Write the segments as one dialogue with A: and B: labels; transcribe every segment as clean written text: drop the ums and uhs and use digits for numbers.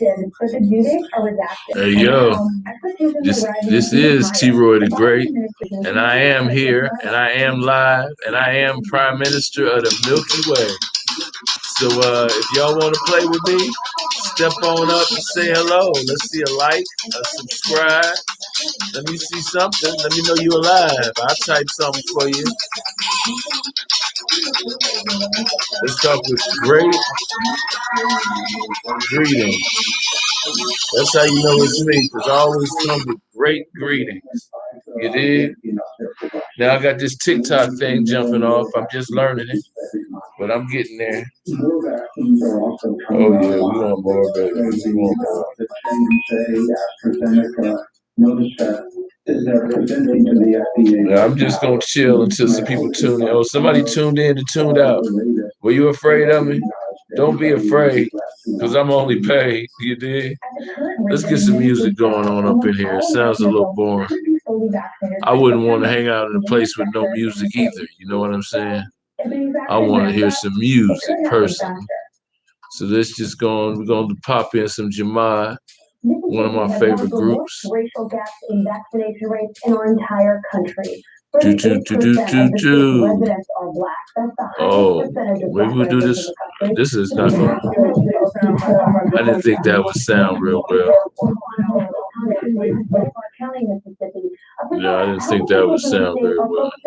A: Hey yo, this is T-Roy the Great, and I am here, and I am live, and I am Prime Minister of the Milky Way. So if y'all want to play with me, step on up and say hello. Let's see a like, a subscribe. Let me see something. Let me know you're alive. I'll type something for you. Let's start with great greetings. That's how you know it's me, because I always come with great greetings. You did? Now I got this TikTok thing jumping off. I'm just learning it, but I'm getting there. Oh yeah, we want more, baby. We want more. Now, I'm just gonna chill until some people tune in. Oh, somebody tuned in and tuned out. Were you afraid of me? Don't be afraid, because I'm only paid. You did? Let's get some music going on up in here. It sounds a little boring. I wouldn't want to hang out in a place with no music either. You know what I'm saying? I want to hear some music personally. So let's just go on. We're going to pop in some Jamad, one of my favorite groups. Racial gaps in vaccination rates in our entire country. Oh, maybe we'll do this. This is not going to. I didn't think that would sound real well. Yeah, I didn't think that would sound very well. I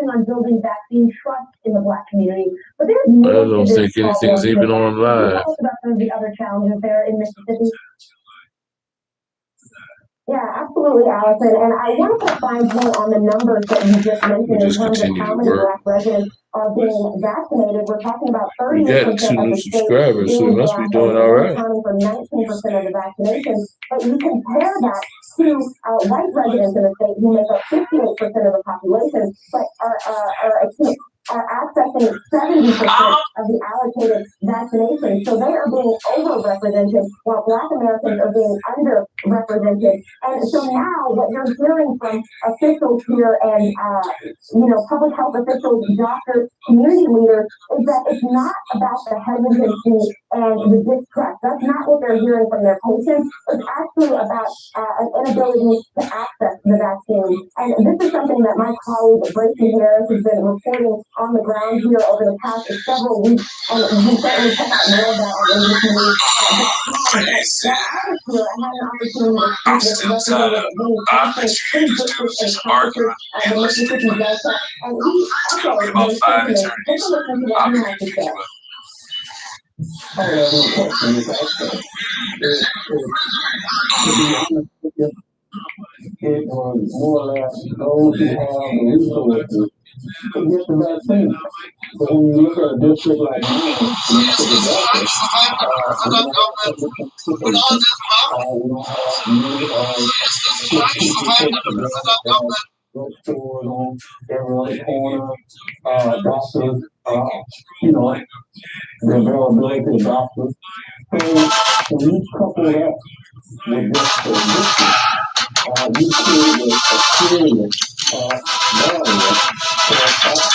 A: don't think anything's even on live.
B: Yeah, absolutely, Allison. And I want to put a fine point on the numbers that you just mentioned in terms of how many Black residents are being vaccinated. We're talking about 38%
A: of the subscribers, so we must be doing all right.
B: Accounting for 19% of the vaccinations. But you compare that to white residents in the state who make up 58% of the population, but are accessing 70% of the allocated vaccinations. So they are being overrepresented while Black Americans are being underrepresented. And so now what you're hearing from officials here and, public health officials, doctors, community leaders is that it's not about the hesitancy and the distrust. That's not what they're hearing from their patients. It's actually about an inability to access the vaccine. And this is something that my colleague Bracey Harris has been reporting on the ground here over the past several weeks, and you certainly check out more of that on ABC News.
C: I'm still tired of I bet you just do is just arguing and listening to it. It's gonna be about 5 eternities. I'll be picking you up.
D: It was more or less those who have the resources to get the vaccine. So when you look at a district like mine, bookstores on every other corner, doctors, the availability of doctors. So when you couple that with this you see a serious barrier for access.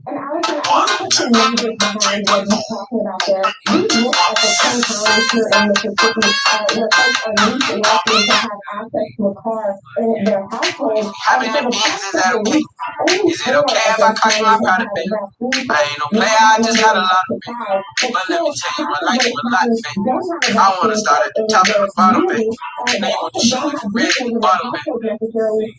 B: And Allison, I want to put some numbers behind what you're talking about there. We look at the 10 counties here in Mississippi where folks are least likely to have access to a car in their household.
C: How many meetings is that a week? Is it okay if I call you my private baby? I ain't no player, I just got a lot of baby. But let me tell you, I like you a lot, baby. I want to start at the top and the bottom, baby. Now you want to show you red at the bottom, baby.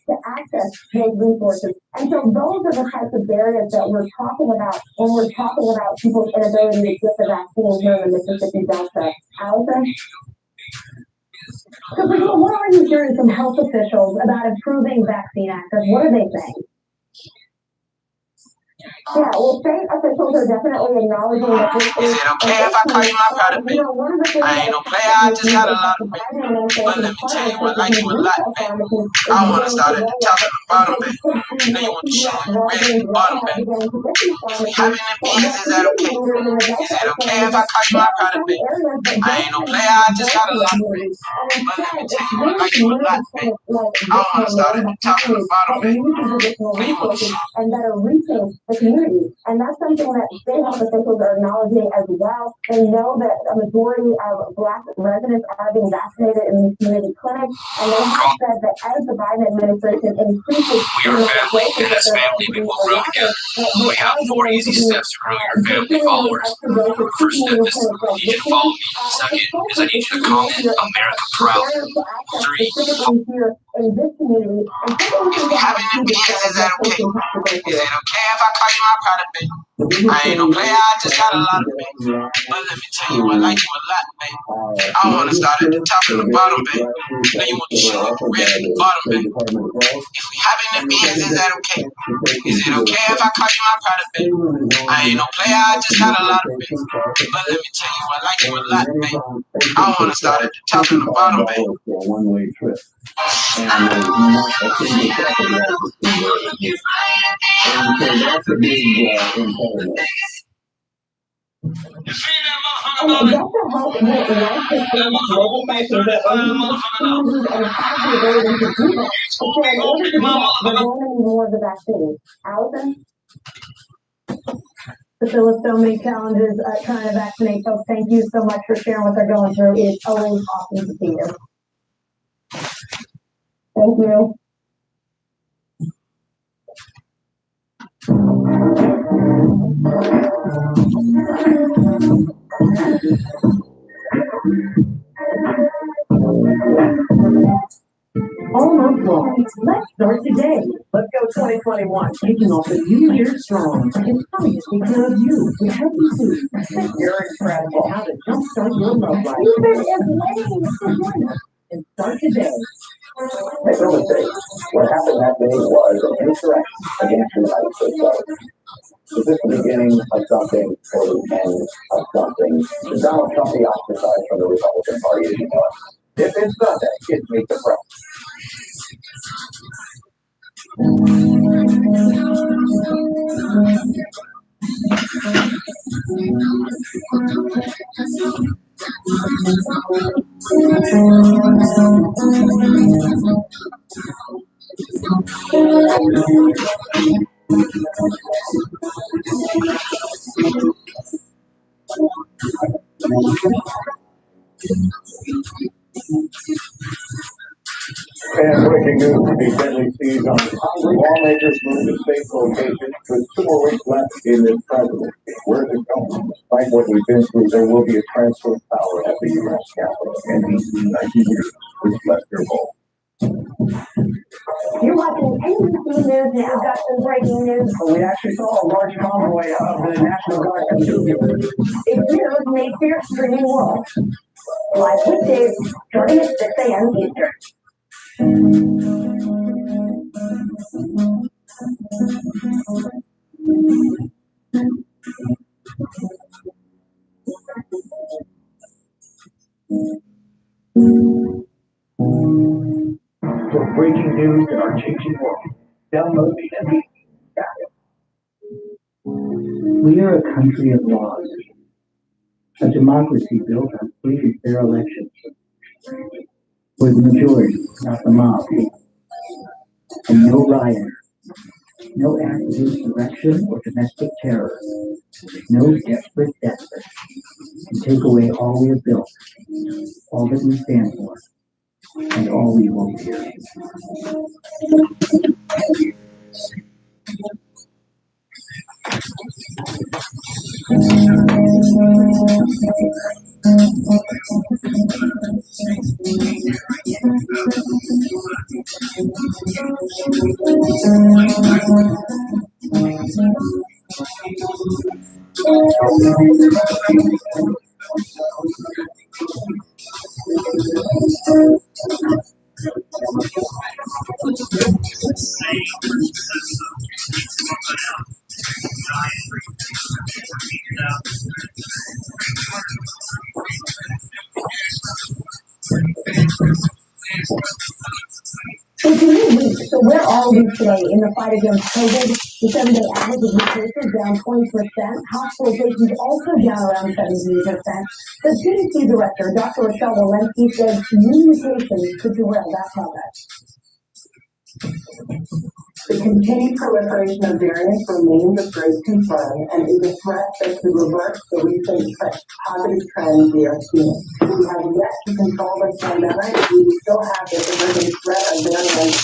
B: To access those resources. And so those are the types of barriers that we're talking about when we're talking about people's inability to get the vaccine here in the Mississippi Delta. Allison? So, what are you hearing from health officials about improving vaccine access? What are they saying? Yeah, well, state officials are definitely acknowledging that this
C: is it okay if I call you my private baby? I ain't no player, I just got a lot of baby. But let me tell you, I like you a lot, baby. I want to start at the top and the bottom, baby. Now you want to show you red at the bottom, baby. How many beans is that okay? Is it okay if I call you my private baby? I ain't no player, I just got a lot of baby. But let me tell you, I like you a lot, baby. I want to start at the top and the bottom, baby. Now you want to show you.
B: And that are reaching the community community. And that's something that state health officials are acknowledging as well. They know that a majority of Black residents are being vaccinated in these community clinics, and they have said that as the Biden administration increases,
E: we are family, and as family we will grow together. We have 4 easy steps to grow your family followers. First step is I need you to follow me. Second is I need you to comment America Proud. 3.
C: If we having an opinions, is that okay? Is it okay if I call you my product, baby? I ain't no player, I just got a lot of baby. But let me tell you, I like you a lot, baby. I wanna start at the top and the bottom, baby. Now you want the sugar, red at the bottom, baby. If we having an opinions, is that okay? Is it okay if I call you my product, baby? I ain't no player, I just got a lot of baby. But let me tell you, I like you a lot, baby. I wanna start at the top and the bottom, baby.
D: One-way trip. And there's not a single second left to see it. And so that's a big impediment.
B: And Dr. Hope went right to state legislatures that oversees and has the ability to do that. But so in order to do that, we're going to need more of the vaccine. Allison?
F: Still with so many challenges trying to vaccinate folks. Thank you so much for sharing what they're going through. It's always awesome to see you.
B: Thank you.
G: Almost wrong. Let's start today. Let's go 2021. Kicking off the new year strong. It's coming to take care of you with healthy food. You're incredible. How to jumpstart your love life. And start today.
D: Make no mistake, what happened that day was an insurrection against the United States government. Is this the beginning of something or the end of something? Should Donald Trump be ostracized from the Republican Party as he was? If it's Sunday, it's Meet the Press. And breaking news to be deadly seized on lawmakers move to state locations with 2 more weeks left in this presidency. Where's it going? Despite what we've been through, there will be a transfer of power at the U.S. Capitol. NBC 19 News with Lester Bolt.
B: You're watching NBC News now. We've got some breaking news.
G: We actually saw a large convoy of the National Guard come through.
B: It's news made for your streaming world. Live weekdays, starting at 6 a.m. Eastern.
G: For breaking news in our changing world, download the NBC app. We are a country of laws, a democracy built on free and fair elections, where the majority, not the mob, and no riot, no act of insurrection or domestic terror, no desperate despot can take away all we have built, all that we stand for, and all we will fear.
B: So where are we today in the fight against COVID? The 7-day average of new cases down 20%. Hospitalizations also down around 17%. The CDC director, Dr. Rochelle Walensky, said new mutations could derail that progress. The continued proliferation of variants remains of great concern and is a threat that could reverse the recent positive trends we are seeing. We have yet to control this pandemic. We still have this emerging threat of variants.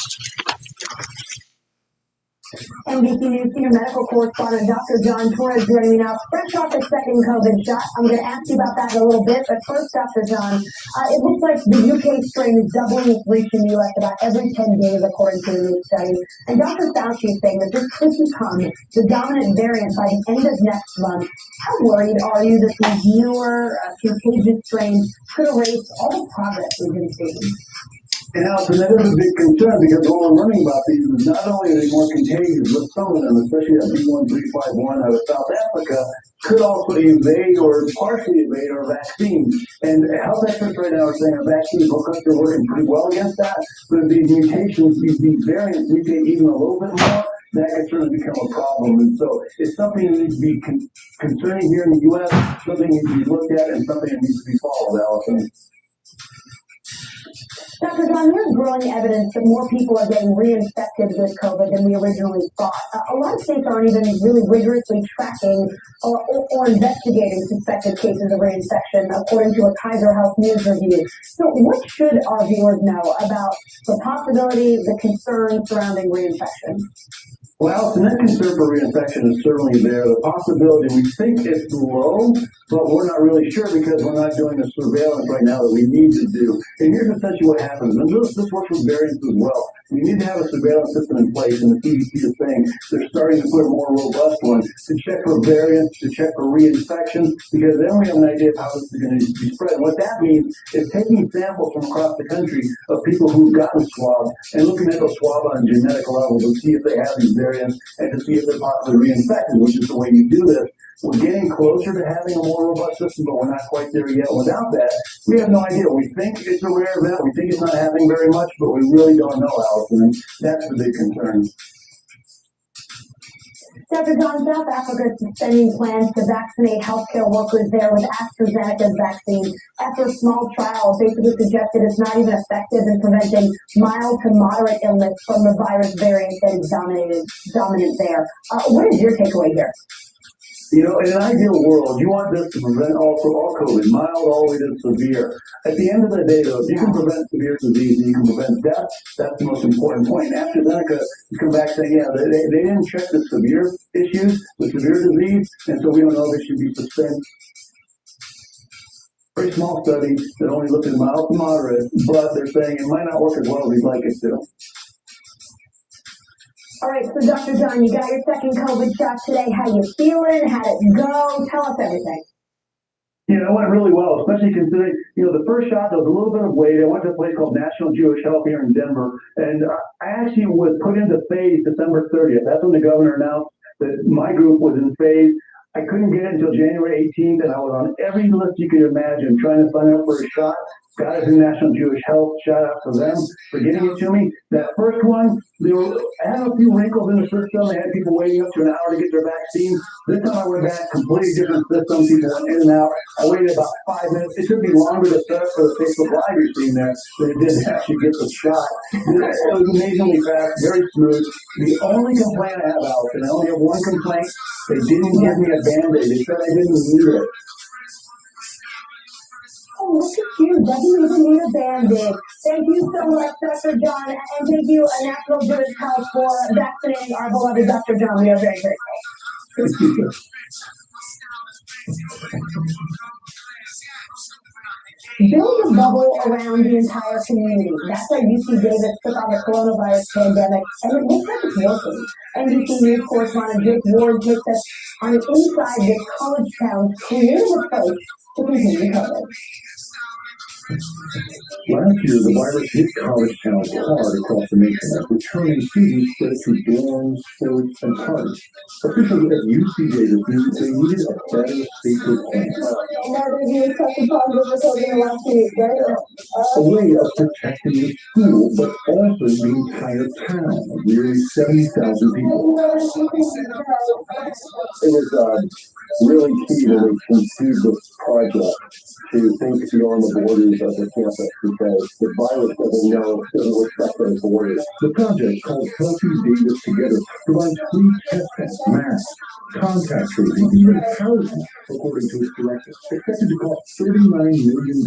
F: NBC News senior medical correspondent Dr. John Torres joining me now. Fresh off his second COVID shot. I'm going to ask you about that in a little bit, but first, Dr. John, it looks like the UK strain is doubling its reach in the US about every 10 days, according to a new study. And Dr. Fauci is saying that this could become the dominant variant by the end of next month. How worried are you that these newer contagious strains could erase all the progress we've been seeing?
D: And Allison, that is a big concern because what we're learning about these is not only are they more contagious, but some of them, especially that B1351 out of South Africa, could also evade or partially evade our vaccines. And health experts right now are saying our vaccines look like they're working pretty well against that. But if these mutations, these variants mutate even a little bit more, that could certainly become a problem. And so it's something that needs to be concerning here in the U.S., something that needs to be looked at, and something that needs to be followed, Allison.
F: Dr. John, there's growing evidence that more people are getting reinfected with COVID than we originally thought. A lot of states aren't even really rigorously tracking or investigating suspected cases of reinfection, according to a Kaiser Health News review. So what should our viewers know about the possibility, the concern surrounding reinfection?
D: Well, the concern for reinfection is certainly there. The possibility, we think it's low, but we're not really sure because we're not doing the surveillance right now that we need to do. And here's essentially what happens. And this works with variants as well. We need to have a surveillance system in place, and the CDC is saying they're starting to put a more robust one to check for variants, to check for reinfections, because then we have an idea of how this is going to be spread. And what that means is taking samples from across the country of people who've gotten swabbed and looking at those swab on a genetic level to see if they have these variants and to see if they're possibly reinfected, which is the way you do this. We're getting closer to having a more robust system, but we're not quite there yet. Without that, we have no idea. We think it's a rare event. We think it's not happening very much, but we really don't know, Allison, and that's the big concern.
F: Dr. John, South Africa is suspending plans to vaccinate healthcare workers there with AstraZeneca's vaccine after a small trial basically suggested it's not even effective in preventing mild to moderate illness from the virus variant that is dominant there. What is your takeaway here?
D: You know, in an ideal world, you want this to prevent all COVID, mild all the way to severe. At the end of the day, though, if you can prevent severe disease and you can prevent death, that's the most important point. AstraZeneca has come back saying, yeah, they didn't check the severe issues, the severe disease, and so we don't know if they should be suspended. Very small study that only looked at mild to moderate, but they're saying it might not work as well as we'd like it to.
F: All right, so Dr. John, you got your second COVID shot today. How you feeling? How'd it go? Tell us everything.
D: Yeah, it went really well, especially considering, the first shot, there was a little bit of wait. I went to a place called National Jewish Health here in Denver, and I actually was put into phase December 30th. That's when the governor announced that my group was in phase. I couldn't get it until January 18th, and I was on every list you could imagine trying to sign up for a shot. Guys in National Jewish Health, shout out to them for getting it to me. That first one, I had a few wrinkles in the system. They had people waiting up to an hour to get their vaccine. This time I went back, completely different system. People went in and out. I waited about 5 minutes. It took me longer to set up for the Facebook Live you're seeing there than it did to actually get the shot. It was amazingly fast, very smooth. The only complaint I have, Allison, I only have one complaint. They didn't give me a Band-Aid. They said I didn't need it.
F: Oh, look at you. Doesn't even need a Band-Aid. Thank you so much, Dr. John, and thank you, National Jewish Health, for vaccinating our beloved Dr. John. We are very grateful. Build a bubble around the entire community. That's why UC Davis took on the coronavirus pandemic, and it looks like it's working. NBC News correspondent Jake Ward takes us on the inside this college town's creative approach to containing COVID.
D: Last year, the virus hit college towns hard across the nation as returning students spread to dorms, sports, and parties. Officials at UC Davis knew they needed a better safer plan. A way of protecting the school, but also the entire town of nearly 70,000 people. It was really key when we conceived this project to think beyond the borders of the campus. says the virus doesn't respect those borders. The project called Healthy Davis Together provides free testing, masks, contact tracing, even housing, according to its director. Expected to cost $39 million in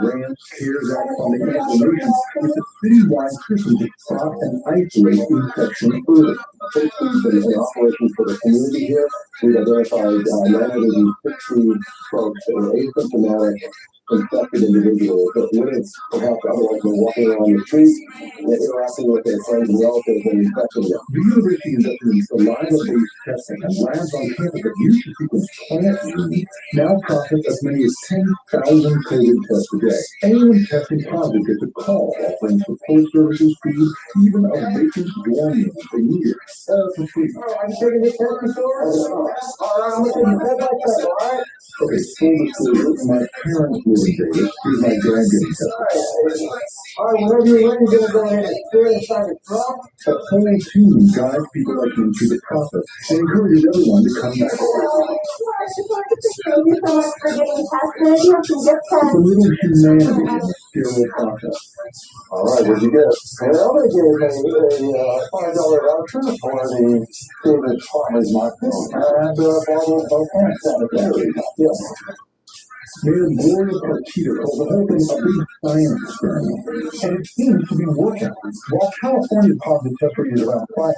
D: grants, CARES Act funding, and donations. It's a citywide system to stop and isolate infection early. There's an operation for the community here. We've identified 960 folks that are asymptomatic infected individuals that would have perhaps otherwise been walking around the street, interacting with their friends and relatives and infecting them. The university invested in saliva-based testing and labs on campus that used to sequence plant genes now process as many as 10,000 COVID tests a day. Anyone testing positive gets a call offering support services, food, even a vacant dorm room if they need it. All for free. I'm taking this test before. I'm looking at the website, all right? Okay, full disclosure, my parents live in Vegas. Here's my dad getting tested. All right, whenever you're ready, you're going to go ahead and stare inside the truck. A whole team guides people like me through the process and encourages everyone to come back.
B: Thank you so much for getting tested. You have some gift cards.
D: A little humanity in the sterile process. All right, what'd you get? Well, they gave me a $5 voucher for the favorite farmer's market and a bottle of hand sanitary. Yes. Mayor Gloria Partito calls the whole thing a big science experiment, and it seems to be working. While California's positive test rate is around 5%,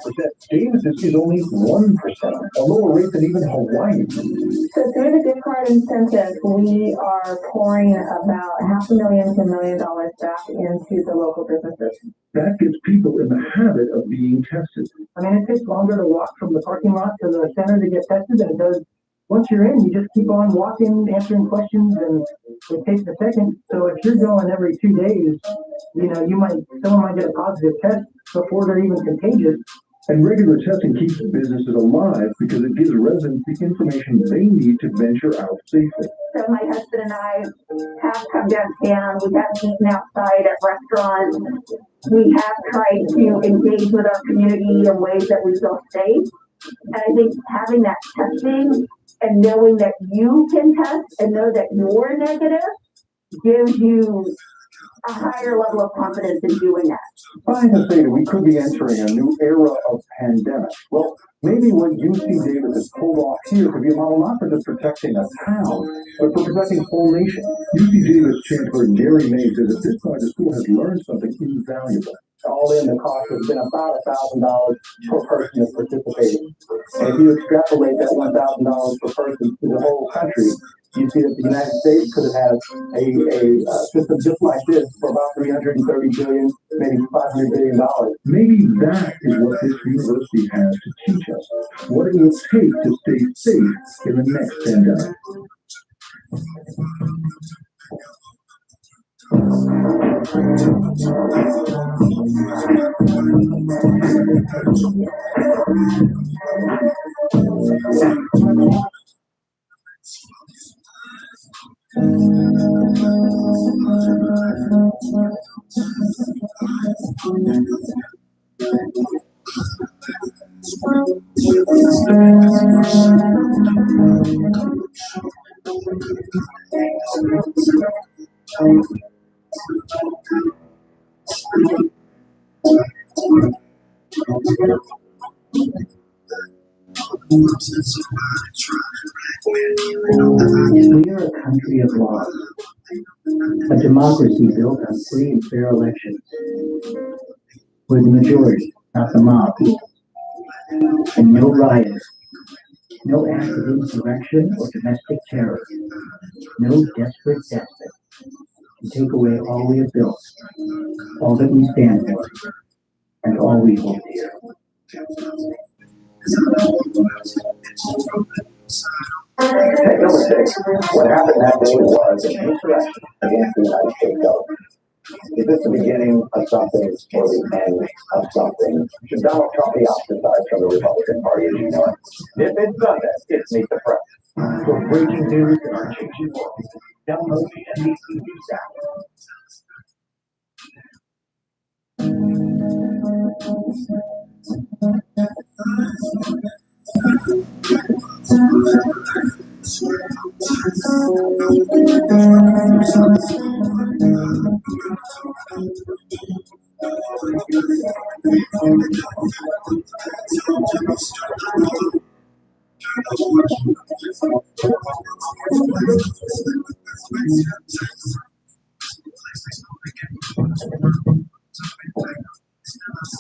D: Davis's is only 1%, a lower rate than even Hawaii.
F: So through the gift card incentive, we are pouring about $500,000 to $1 million back into the local businesses.
D: That gets people in the habit of being tested.
G: I mean, it takes longer to walk from the parking lot to the center to get tested than it does. Once you're in, you just keep on walking, answering questions, and it takes a second. So if you're going every 2 days, someone might get a positive test before they're even contagious.
D: And regular testing keeps businesses alive because it gives residents the information they need to venture out safely.
B: So my husband and I have come downtown. We have eaten outside at restaurants. We have tried to engage with our community in ways that we feel safe. And I think having that testing and knowing that you can test and know that you're negative gives you a higher level of confidence in doing that.
D: Scientists say that we could be entering a new era of pandemic. Well, maybe what UC Davis has pulled off here could be a model not for just protecting a town, but for protecting a whole nation. UC Davis Chancellor Gary May says at this point the school has learned something invaluable. All in, the cost has been about $1,000 per person that's participating. And if you extrapolate that $1,000 per person to the whole country, you see that the United States could have had a system just like this for about $330 billion, maybe $500 billion. Maybe that is what this university has to teach us, what it will take to stay safe in the next pandemic.
G: We are a country of laws, a democracy built on free and fair elections, where the majority, not the mob, and no riots, no act of insurrection or domestic terror, no desperate despot can take away all we have built, all that we stand for, and all we hold dear.
D: Make no mistake, what happened that day was an insurrection against the United States government. Is this the beginning of something or the end of something? Should Donald Trump be ostracized from the Republican Party as you know it? If it's done that, it's Meet the Press. For breaking news and our changing world, download the NBC News app.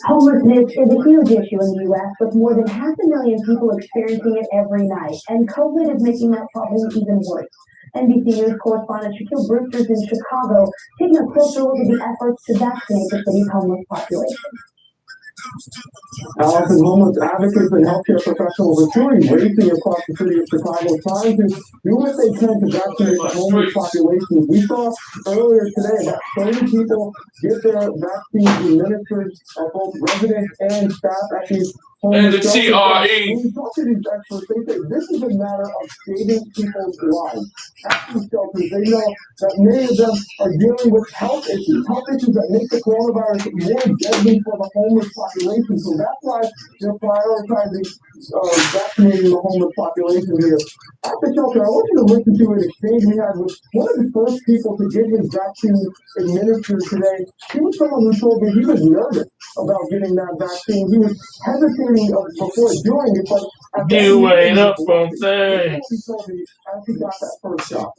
F: Homelessness is a huge issue in the U.S., with more than 500,000 people experiencing it every night, and COVID is making that problem even worse. NBC News correspondent Shaquille Brewster is in Chicago, taking a closer look at the efforts to vaccinate the city's homeless population.
H: Allison, homeless advocates and healthcare professionals are touring racing across the city of Chicago, trying to do what they can to vaccinate the homeless population. We saw earlier today that 30 people get their vaccines administered at both residents and staff at these
A: And the
H: homeless shelters.
A: TRE.
H: When we talk to these experts, they say this is a matter of saving people's lives. At these shelters, they know that many of them are dealing with health issues that make the coronavirus more deadly for the homeless population. So that's why they're prioritizing vaccinating the homeless population here. At the shelter, I want you to listen to an exchange we had with one of the first people to get his vaccine administered today. He was someone who told me he was nervous about getting that vaccine. He was hesitating before doing it, but
A: You ain't up on things.
H: he told me as he got that first shot.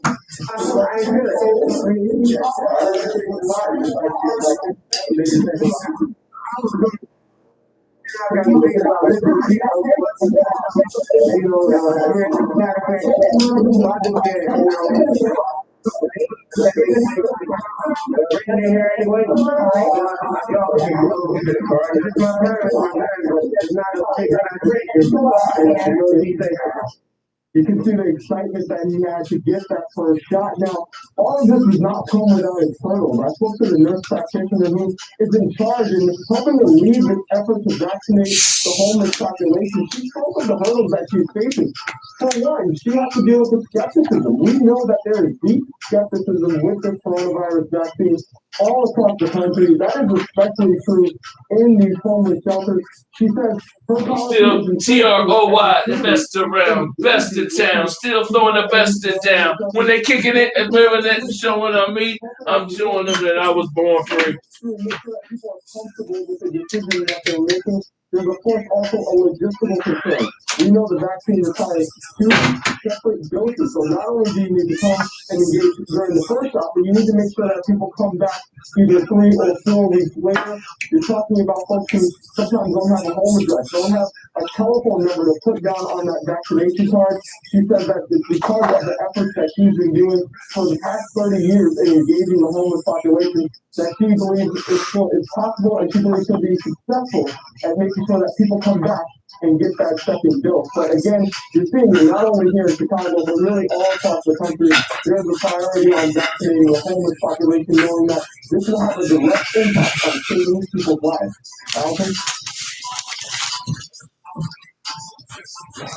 H: You can see the excitement that he had to get that first shot. Now, all of this is not come without its hurdles. I spoke to the nurse practitioner who is in charge and is helping to lead this effort to vaccinate the homeless population. She spoke of the hurdles that she's facing. For one, she has to deal with the skepticism. We know that there is deep skepticism with the coronavirus vaccine all across the country. That is especially true in these homeless shelters. She says her
A: Still TROY, the best around, best in town, still throwing the best in down. When they kicking it and moving it and showing on me, I'm showing them that I was born free.
H: There's of course also a logistical concern. We know the vaccine requires 2 separate doses, so not only do you need to come and engage during the first shot, but you need to make sure that people come back either 3 or 4 weeks later. You're talking about folks who sometimes don't have a home address, don't have a telephone number to put down on that vaccination card. She says that it's because of the efforts that she's been doing for the past 30 years in engaging the homeless population that she believes it's possible, and she believes she'll be successful at making sure that people come back and get that second dose. But again, you're seeing it not only here in Chicago, but really all across the country. There's a priority on vaccinating the homeless population, knowing that this will have a direct impact on saving people's lives. Alvin?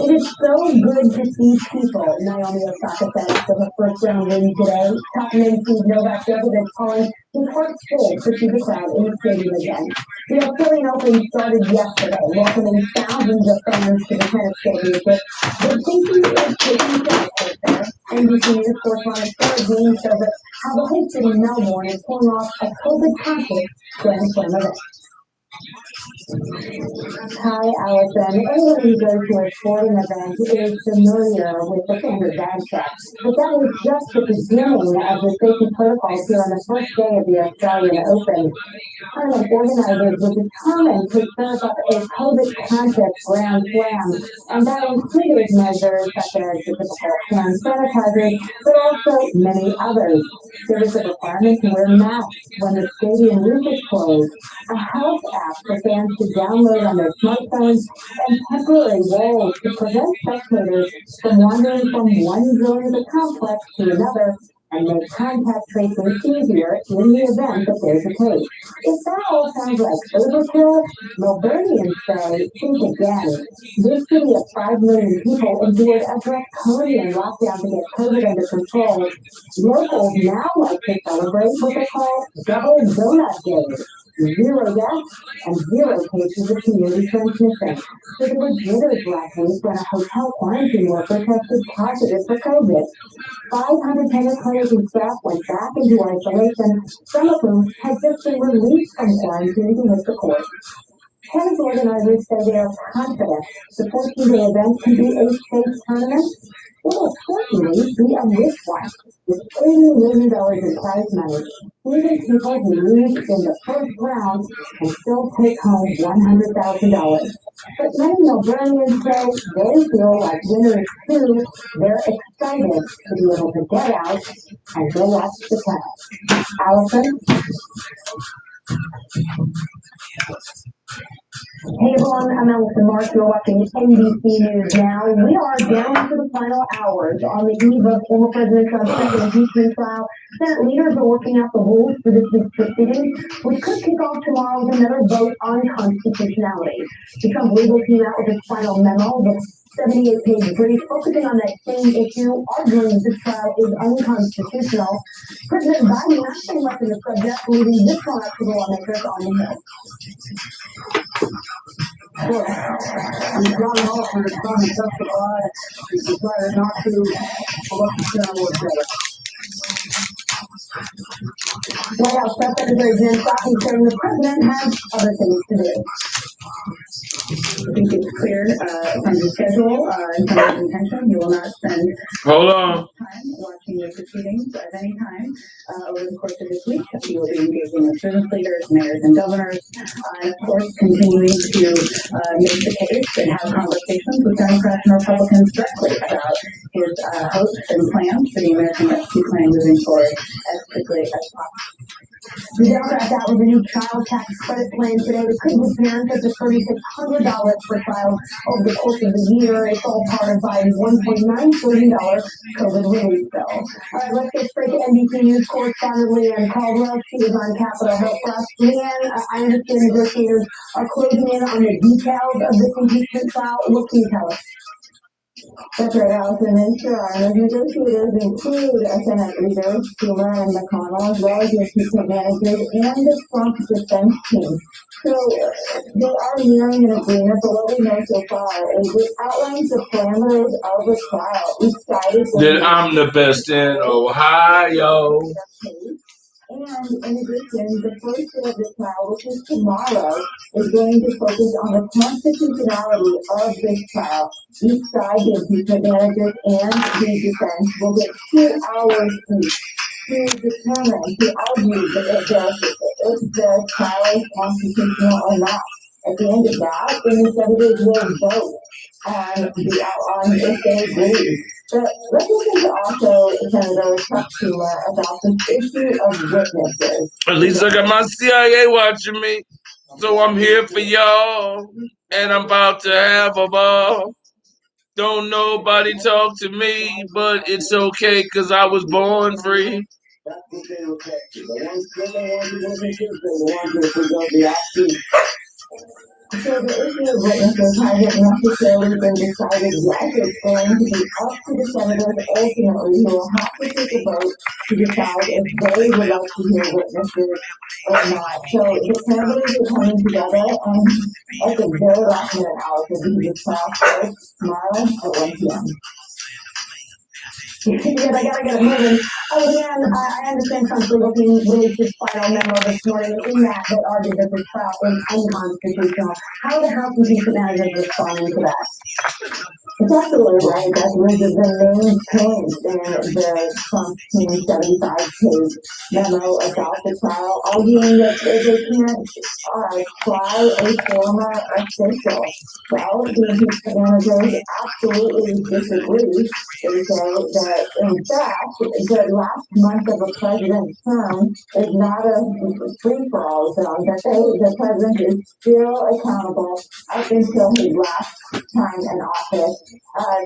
F: It is so good to see people. Naomi Osaka says for her first round win today. Top men Steve Novak Djokovic calling his heart full to see the crowd in the stadium again. The Australian Open started yesterday, welcoming thousands of fans to the tennis championship. The thinking is taking place there. NBC News correspondent Sarah Dean shows us how the host city Melbourne is pulling off a COVID-conscious Grand Slam event. Hi, Allison. Anyone who goes to a sporting event is familiar with the standard bag check, but that was just the beginning of the safety protocols here on the first day of the Australian Open. Tournament organizers were determined to serve up a COVID-conscious Grand Slam, and that included measures such as the typical hand sanitizers, but also many others. There was a requirement to wear masks when the stadium roof is closed, a health app for fans to download on their smartphones, and temporary walls to prevent spectators from wandering from one zone of the complex to another and make contact tracing easier in the event that there's a case. If that all sounds like overkill, Melburnians say, think again. This city of 5 million people endured a draconian lockdown to get COVID under control. Locals now like to celebrate what they call double donut days. 0 deaths and 0 cases of community transmission. So there were jitters last week when a hotel quarantine worker tested positive for COVID. 500 tennis players and staff went back into isolation, some of whom had just been released from quarantine to hit the court. Tennis organizers say they are confident the 14-day event can be a safe tournament. It will certainly be a rich one, with $80 million in prize money. Even people who lose in the first round can still take home $100,000. But many Melburnians say they feel like winners too. They're excited to be able to get out and go watch the tennis. Allison? Hey everyone, I'm Allison Mark. You're watching NBC News Now. We are down to the final hours on the eve of former President Trump's second impeachment trial. Senate leaders are working out the rules for this week's proceedings, which could kick off tomorrow with another vote on constitutionality. The Trump legal team out with its final memo, the 78-page brief focusing on that same issue, arguing that this trial is unconstitutional. President Biden not saying much on the subject, leaving this one up to the lawmakers on the Hill.
H: We've got an offer to come and testify. He decided not to. We'll let the sound work better.
F: White House Press Secretary Jen Psaki saying the president has other things to do. I think it's clear from the schedule and from his intention, he will not spend
A: Hold on.
F: time watching the proceedings at any time over the course of this week. He will be engaging with business leaders, mayors, and governors, and of course continuing to make the case and have conversations with Democrats and Republicans directly about his hopes and plans for the American Rescue Plan moving forward as quickly as possible. The Democrats out with a new child tax credit plan today that could give parents up to $3,600 per child over the course of the year. It's all part of Biden's $1.9 billion COVID relief bill. All right, let's get straight to NBC News correspondent Leanne Caldwell. She is on Capitol Hill for us. Leanne, I understand negotiators are closing in on the details of this impeachment trial. What can you tell us?
B: That's right, Allison, and sure, and the negotiators include Senate leaders Schumer and McConnell, as well as the impeachment managers and the Trump defense team. So they are nearing an agreement, but what we know so far is it outlines the parameters of the trial. Each side is
A: Then I'm the best in Ohio.
B: And in addition, the first day of the trial, which is tomorrow, is going to focus on the constitutionality of this trial. Each side, the impeachment managers and the defense, will get 2 hours each to determine, to argue if the trial is constitutional or not. At the end of that, then the senators will vote on if they agree. But let's listen to also Senator Chuck Schumer about the issue of witnesses.
A: At least I got my CIA watching me. So I'm here for y'all. And I'm about to have a ball. Don't nobody talk to me, but it's okay because I was born free.
H: That's what they were saying. The ones who witnesses, they're the ones that forgot the option.
B: So the issue of witnesses hasn't necessarily been decided yet. It's going to be up to the senators ultimately who will have to take a vote to decide if they would like to hear witnesses or not. So the senators are coming together and at the very last minute, Allison, because the trial starts tomorrow at 1 p.m.
F: Yes, I gotta get it moving. Again, I understand Trump's legal team released his final memo this morning in that they argued that the trial is unconstitutional. How are the House impeachment managers responding to that?
B: It's absolutely right. That was the name changed in the Trump team 75-page memo about the trial, arguing that they can't try a former official. Well, the impeachment managers absolutely disagree. They say that, in fact, the last month of a president's term is not a free-for-all zone, that the president is still accountable up until his last time in office.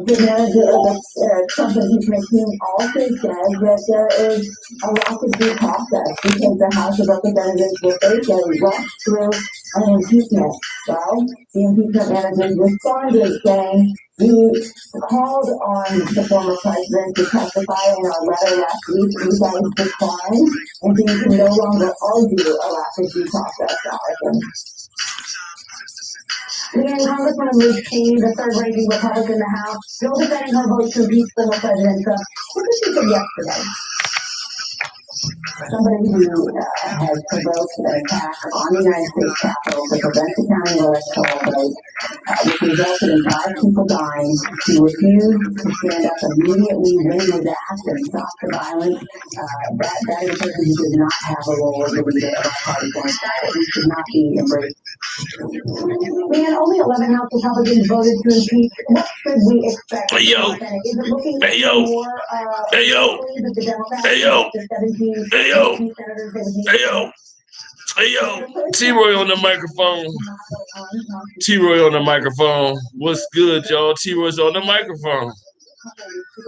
B: The manager of the Trump impeachment team also says that there is a lack of due process because the House of Representatives will face a rush through on impeachment. Well, the impeachment managers responded saying, we called on the former president to testify in our letter last week. You guys declined, and so you can no longer argue a lack of due process, Allison.
F: Again, Congresswoman Liz Cheney, the third-ranking Republican in the House, still defending her vote to impeach former President Trump. What did she say yesterday?
B: Somebody who has provoked an attack on the United States Capitol to prevent the county electoral vote, which resulted in 5 people dying, who refused to stand up immediately when it was asked and stop the violence. That is a person who did not have a role as a leader of our party going forward. We should not be embraced.
F: Man, only 11 House Republicans voted to impeach. What should we expect?
A: Hey, yo.
F: Is it looking
A: Hey, yo.
F: more,
A: Hey, yo.
F: that the Democrats
A: Hey, yo.
F: the 17
A: Hey, yo.
F: senators they would need?
A: Hey, yo. Hey, yo. T-Roy on the microphone. T-Roy on the microphone. What's good, y'all? T-Roy's on the microphone.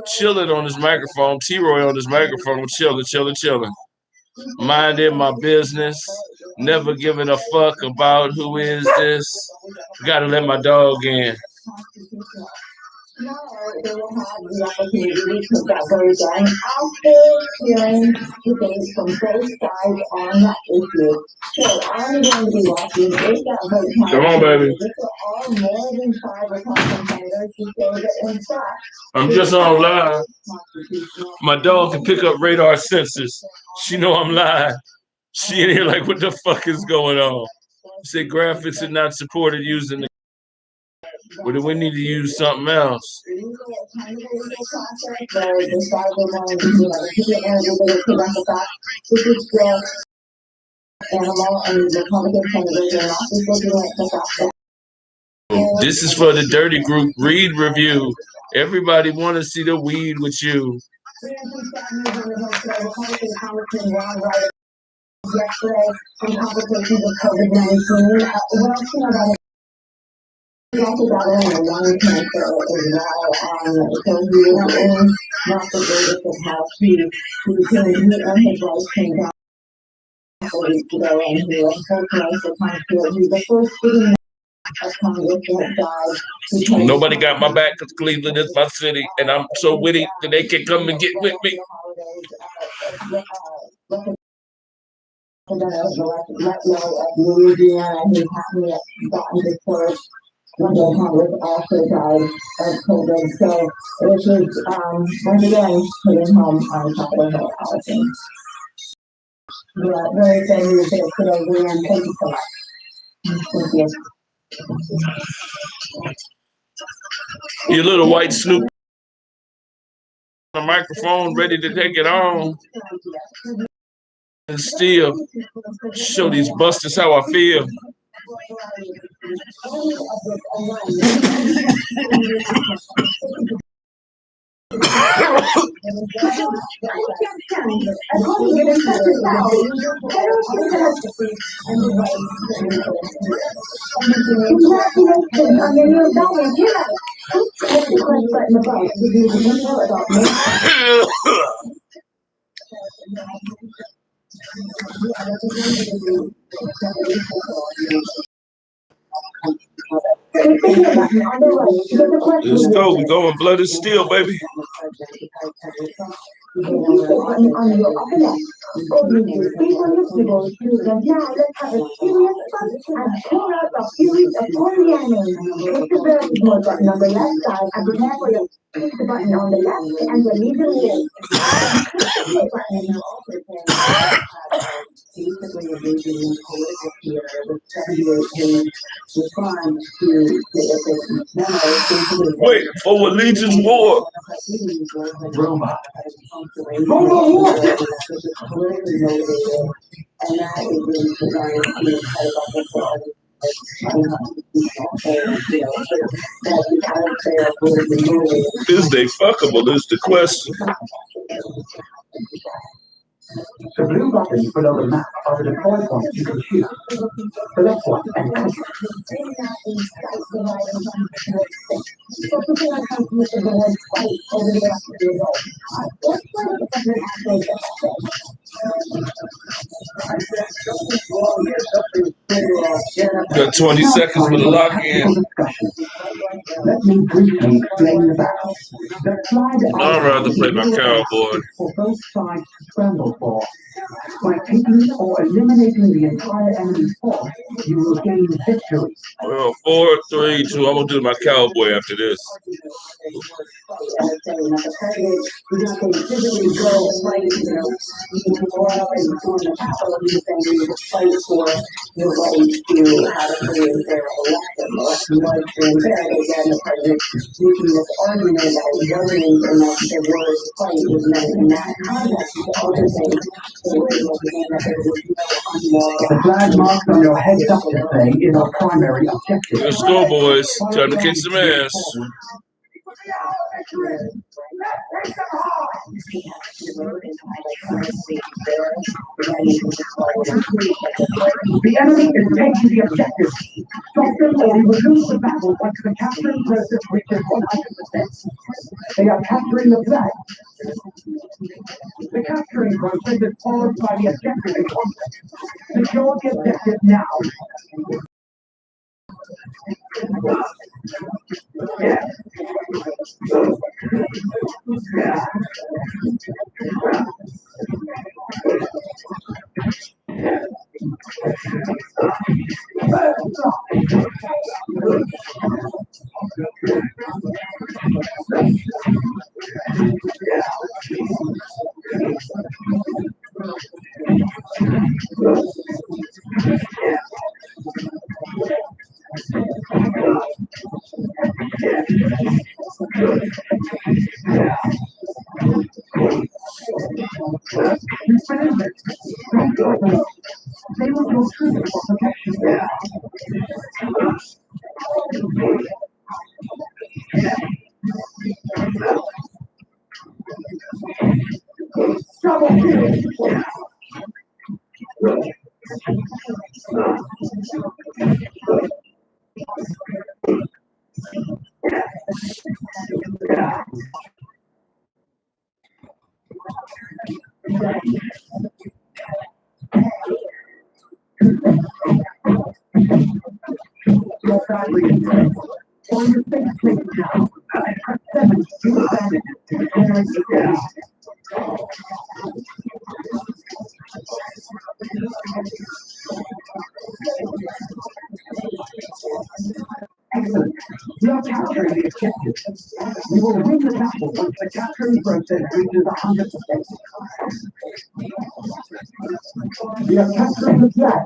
A: Chilling on his microphone. T-Roy on his microphone. Chilling. Minding my business. Never giving a fuck about who is this. Gotta let my dog in.
B: Tomorrow, they will have the opportunity to diverge and after hearing debates from both sides on that issue. So I'm going to be watching if that vote.
A: Come on, baby.
B: There are more than 5 Republican senators who say that in fact.
A: I'm just on live. My dog can pick up radar sensors. She know I'm live. She in here like, what the fuck is going on? Say graphics are not supported using the. But we need to use something else. This is for the Dirty Group Read Review. Everybody want to see the weed with you.
B: Yesterday, in complications of COVID-19, he also battling a lung cancer as well, so he is in not the greatest of health. He and his wife came down a week ago, and he unfortunately succumbed to it. He's the first student of Congress to have died.
A: Nobody got my back because Cleveland is my city, and I'm so witty that they can come and get with me.
B: Louisiana, he hadn't gotten his first. Member Congress also died of COVID. So this is once again hitting home on Capitol Hill, Allison. Very excited to say today, Leanne. Thank you so much. Thank you.
A: You little white Snoop on the microphone, ready to take it on. And still show these busters how I feel. Let's go. We're going blood and steel, baby.
B: Push the button on the left and release the wheel. Basically, a vision political theater with 78 pages response to the memo.
A: Wait for Legion's War.
B: Robot. Politically motivated, and that is really designed to fight about the fraud.
A: Is they fuckable is the question.
G: The blue buttons below the map are the deploy points you can choose. Select one and click.
A: Got 20 seconds for the lock-in.
G: Let me briefly explain the battle. The flag
A: I'd rather play my cowboy.
G: for both sides to scramble for. By taking or eliminating the entire enemy's force, you will gain victory.
A: Well, 4, 3, 2. I'm gonna do my cowboy after this.
B: Your right to have a free and fair election. Election was free and fair. Again, the president making this argument that it wasn't, and that the word fight was meant in that context. The other thing
G: The flag marked on your head display is our primary objective.
A: Let's go, boys. Time to kick some ass.
G: The enemy is taking the objective. Stop them or we will lose the battle once the capturing process reaches 100%. They are capturing the flag. The capturing process is followed by the objective in context. Secure the objective now. They will go through the protection. Double kill. Excellent. We are capturing the objective. We will win the battle once the capturing process reaches 100%. We are capturing the flag.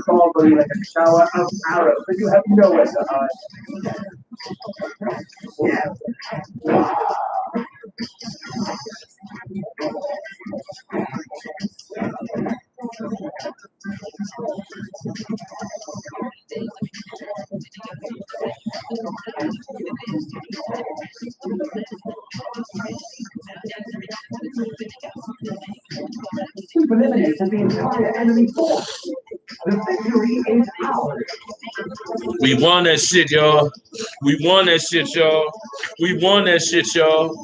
G: Probably like a shower of arrows, but you have nowhere to hide. We've eliminated the entire enemy force. The victory is ours.
A: We won that shit, y'all. We won that shit, y'all. We won that shit, y'all.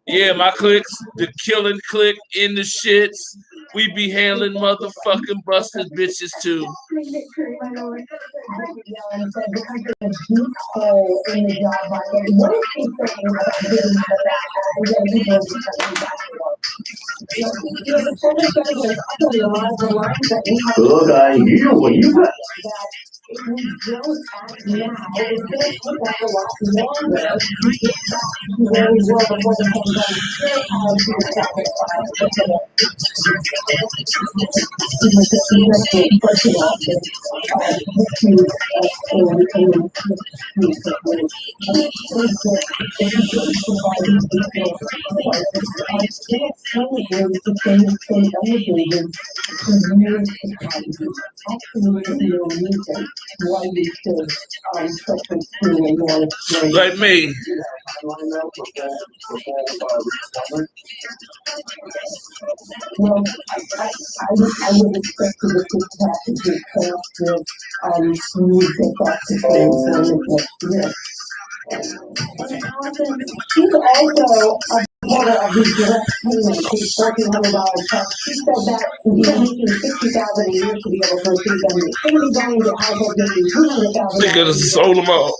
A: Yeah, my clicks, the killing click in the shits. We be handling motherfucking busted bitches too.
G: Look, I hear what you got.
B: If we don't act now, it's going to take us a lot longer to get back to where we were before the pandemic. Absolutely no reason
H: why you should put this through and you want to
A: Like me.
H: Well, I would expect to get this package passed with, new takeoff to next year.
B: She's also a supporter of these direct payments, these $1,400 checks. She said that instead of making $60,000 a year to be able to receive them, it's going to be going to households making $200,000.
A: They could have sold them all.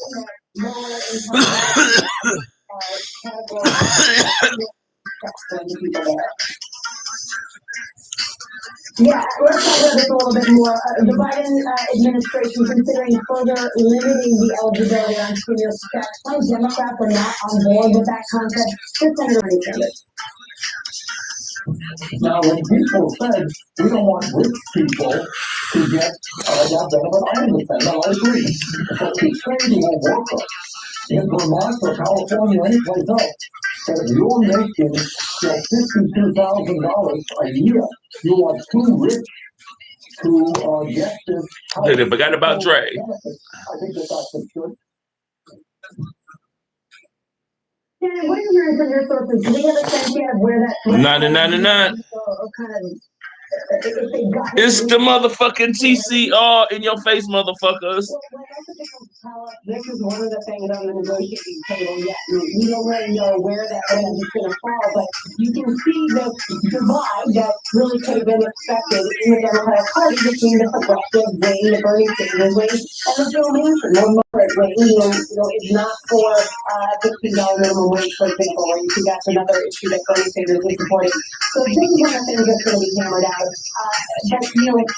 B: Yeah, let's talk about this a little bit more. The Biden administration considering further limiting the eligibility on stimulus checks. Some Democrats are not on board with that concept. Here's Senator Bernie Sanders.
H: Now, when people said we don't want rich people to get that benefit, I understand. Now, I agree. But the trading will work in Vermont or California or anyplace else. That if you're making $52,000 a year, you are too rich to get this.
A: They forgot about Dre.
H: I think that's good.
F: Shannon, what are you hearing from your sources? Do we have a sense yet of where that?
A: 99.99. It's the motherfucking TCR in your face, motherfuckers.
B: This is one of the things on the negotiating table yet. We don't really know where that end is going to fall, but you can see this divide that really could have been expected in the Democratic Party between the progressive wing, the Bernie Sanders wing, and the Joe Manchin, more moderate wing, is not for $15 minimum wage, for example, where you see that's another issue that Bernie Sanders is supporting. So this is one of the things that's going to be hammered out. But,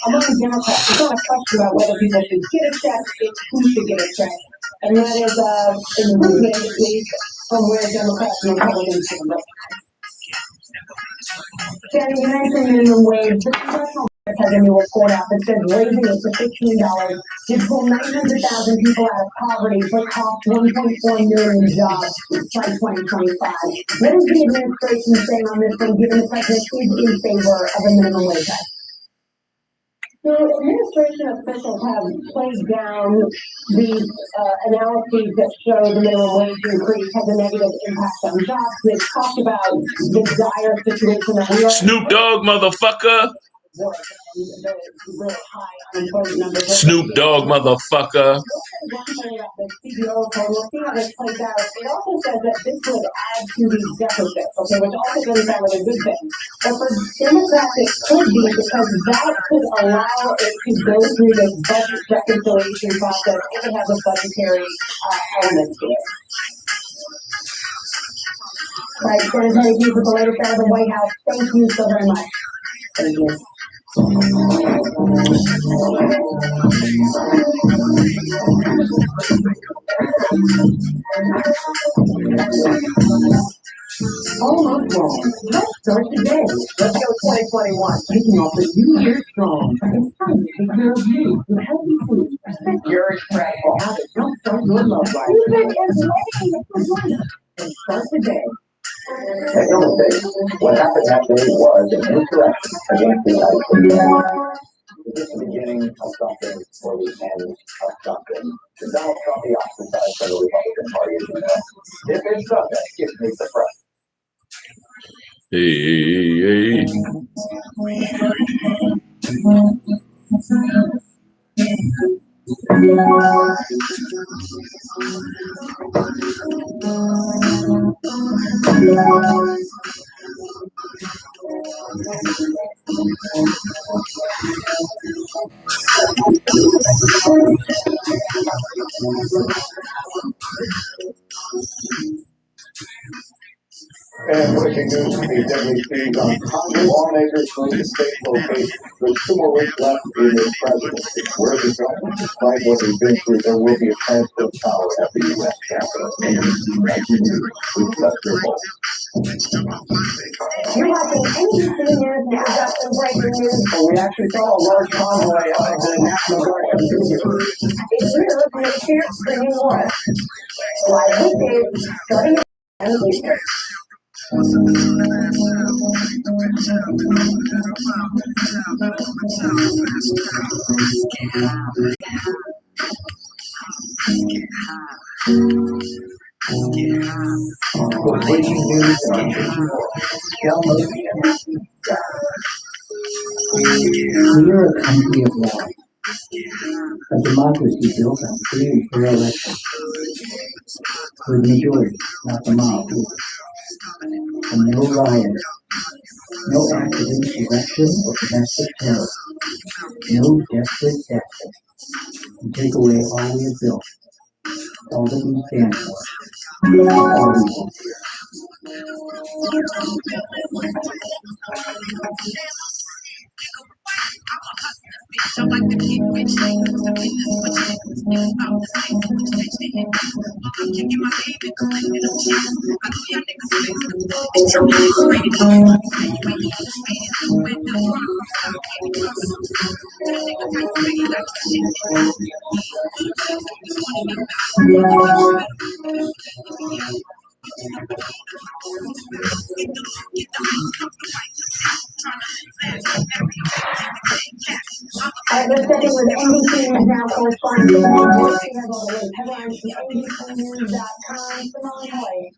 B: among Democrats, it's not a question about whether people should get a check, it's who should get a check. And that is improvement, at least, from where Democrats and Republicans stand. Shannon, you mentioned minimum wage. The Congressional Service has a new report out that says raising it to $15 would pull 900,000 people out of poverty, but cost 1.4 million jobs by 2025. What is the administration saying on this one, given the president is in favor of a minimum wage act? So administration officials have played down these analyses that show the minimum wage increase has a negative impact on jobs. They've talked about the dire situation that we are.
A: Snoop Dogg, motherfucker.
B: Really high unemployment numbers.
A: Snoop Dogg, motherfucker.
B: The CBO report, we'll see how this plays out. It also says that this would add to these deficits, okay, which also doesn't sound like a good thing. But for Democrats, it could be because that could allow it to go through this budget reconciliation process if it has a budgetary element to it. Right, Senator Hughes with the latest out of the White House. Thank you so very much. Thank you.
H: Almost wrong. Let's start today. Let's go 2021. Taking off the new year strong. It's time to take care of you with healthy food. Your incredible habits. Don't start your love life. And start today.
D: Make no mistake, what happened that day was an insurrection against the United States. This is the beginning of something or the end of something. The Donald Trump be ostracized by the Republican Party, as you know. If it's something, it makes the press.
A: Hey.
D: And breaking news from the deadly siege on Congress, lawmakers move to state locations. There's 2 more weeks left in this presidency. Where is it going? Despite what we've been through, there will be a transfer of power at the U.S. Capitol. And we've left your vote.
B: You're watching NBC News now. Got some breaking news.
H: We actually saw a large convoy of the National Guard.
B: If you're looking at share streaming more, live weekdays, starting at 10 Eastern.
D: For breaking news in our changing world, download the NBC app.
G: We are a country of laws, a democracy built on free and fair elections, where the majority, not the mob, rules. And no riots, no act of insurrection or domestic terror, no desperate tactics to take away all we have built, all that we stand for, all we want.
F: Let's check in with NBC News now correspondent. She has all the latest headlines from NBCnews.com. Simone White.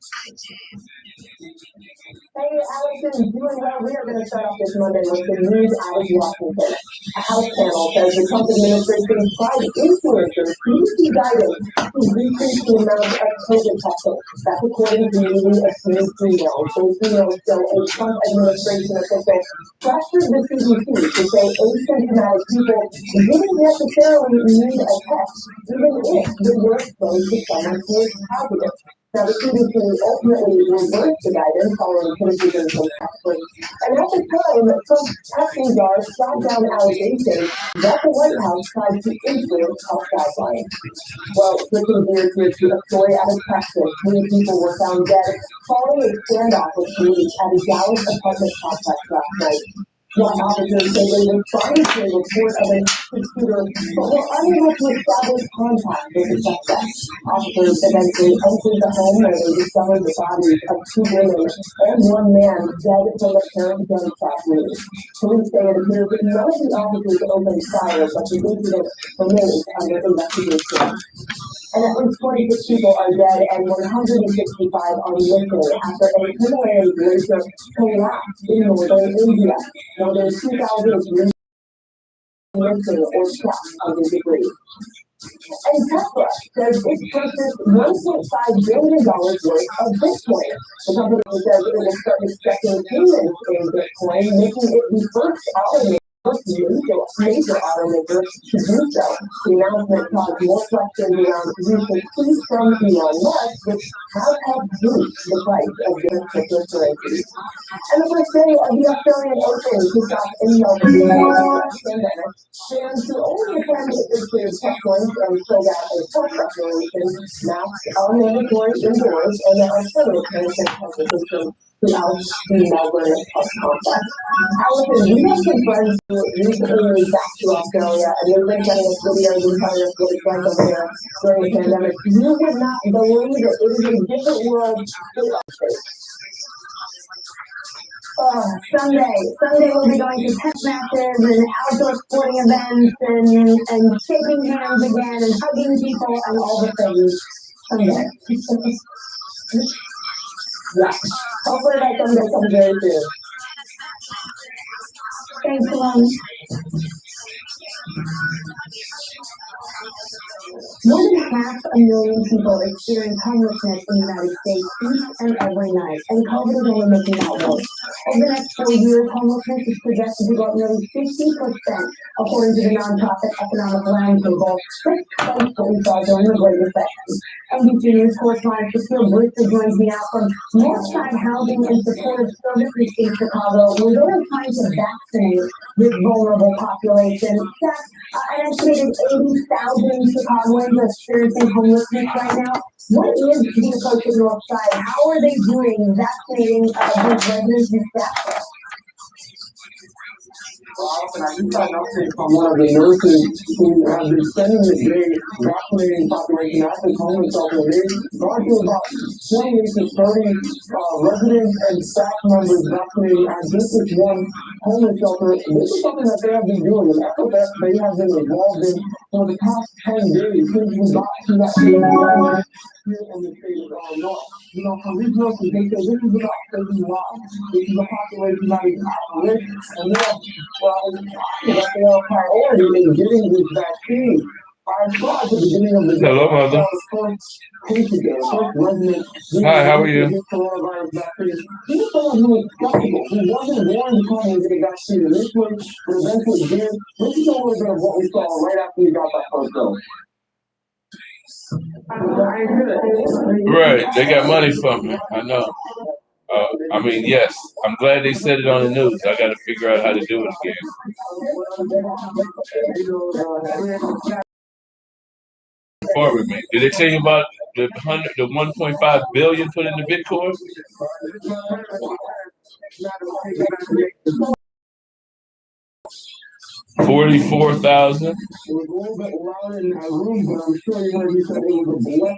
F: Hey, Allison, doing well. We are going to start off this Monday with the news out of Washington. A House panel says the Trump administration tried influencers to use guidance to decrease the amount of COVID testing. That's according to newly accused emails. Those emails show a Trump administration official pressured the CDC to say asymptomatic people didn't necessarily need a test, even if they were exposed to someone who is positive. Now, the CDC ultimately reversed the guidance following criticism from experts. And at the time, Trump's testing czar shot down allegations that the White House tried to influence health guidelines. Well, switching gears here to a story out of Texas, 3 people were found dead following a standoff with police at a Dallas apartment complex last night. SWAT officers say they responded to a report of an active shooter, but were unable to establish contact with the suspect. Officers eventually entered the home where they discovered the bodies of 2 women and 1 man dead from apparent gunshot wounds. Police say it appears that none of the officers opened fire, but the incident remains under investigation. And at least 26 people are dead and 165 are missing after a Himalayan glacier collapsed in northern India. More than 2,000 missing or trapped under debris. And Tesla says it purchased $1.5 billion worth of Bitcoin. The company says it will start accepting payments in Bitcoin, making it the first major automaker to do so. The announcement caused more questions around recent tweets from Elon Musk, which has helped boost the price of their cryptocurrencies. And the first day of the Australian Open kicked off in Melbourne during the pandemic. Fans who only attended the cleared checkpoints and filled out a self-declaration, masks are mandatory indoors, and there are several cancer competitions throughout the Melbourne complex. Allison, we have some friends who recently moved back to Australia, and they've been sending us videos and telling us what it's like over there during the pandemic. You would not believe it. It is a different world. Sunday we'll be going to test matches and outdoor sporting events and shaking hands again and hugging people and all the things. Sunday. Yeah. Hopefully that Sunday comes very soon. Thanks, Alon. More than 500,000 people experience homelessness in the United States each and every night, and COVID is only making that worse. Over the next 4 years, homelessness is projected to go up nearly 50%, according to the nonprofit Economic Roundtable, which cites what we saw during the Great Recession. NBC News correspondent Cecile Brewster joins me now from Northside Housing and Supportive Services in Chicago, where they're trying to vaccinate this vulnerable population. An estimated 80,000 Chicagoans are experiencing homelessness right now. What is the approach at Northside? How are they doing vaccinating these residents and staff?
H: Well, and I just got an update from one of the nurses who has been spending the day vaccinating population at this homeless shelter. They've gone through about 28 to 30 residents and staff members vaccinating at just this one homeless shelter. This is something that they have been doing, an effort that they have been involved in for the past 10 days since we got to that here in the state of Illinois. You know, for regionals, they say this is about taking lives. This is a population that is at risk, and they are, that they are a priority in getting this vaccine. I saw at the beginning of the day,
A: Hello, mother. Hi, how are you?
H: He was someone who was skeptical. He wasn't going to come and get a vaccine initially, but eventually did. This is a little bit of what we saw right after he got that first dose.
A: Right, they got money from me. I know. I mean, yes, I'm glad they said it on the news. I got to figure out how to do it again. Forward me. Did they tell you about the 1.5 billion put into Bitcoin? 44,000.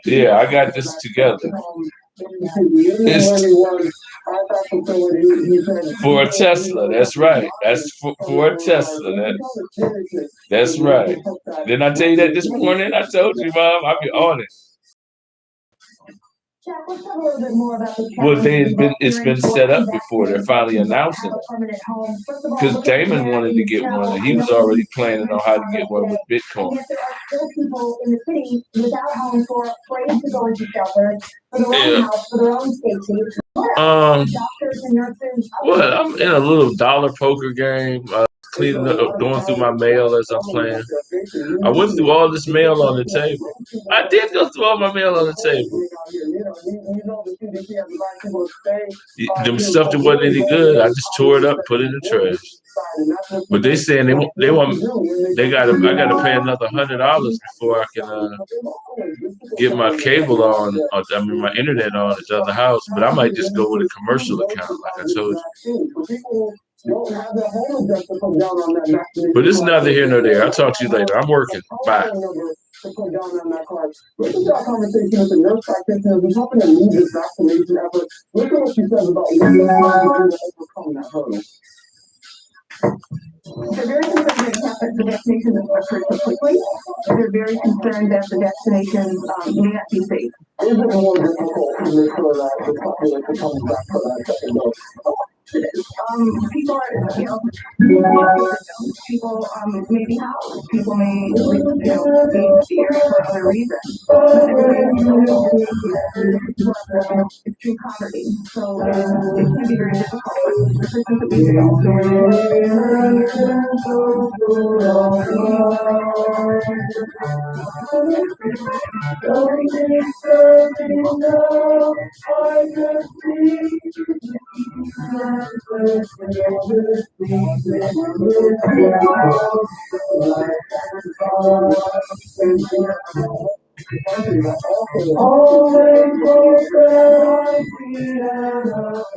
A: Yeah, I got this together. It's for a Tesla. That's right. That's for a Tesla. That's right. Didn't I tell you that this morning? I told you, Mom. I'll be honest. Well, it's been set up before. They're finally announcing it. Because Damon wanted to get one, and he was already planning on how to get one with Bitcoin.
B: There are still people in the city without homes who are afraid to go into shelters for their own house, for their own safety. Doctors and nurses.
A: Well, I'm in a little dollar poker game. Cleaning up, going through my mail as I'm playing. I went through all this mail on the table. I did go through all my mail on the table. The stuff that wasn't any good, I just tore it up, put it in the trash. But they saying I gotta pay another $100 before I can get my cable on. I mean my internet on at the other house. But I might just go with a commercial account, like I told you. But it's neither here nor there. I'll talk to you later. I'm working. Bye.
H: This is our conversation with the nurse practitioner who's helping to lead this vaccination effort. Look at what she says about overcoming that hurdle.
F: They're very concerned that the vaccination is occurred so quickly. They're very concerned that the vaccination may not be safe.
H: Is it more difficult to make sure that the population comes back for that second dose?
F: People are, people may be housed. People may, be scared for other reasons. Extreme poverty. So it can be very difficult. The person that we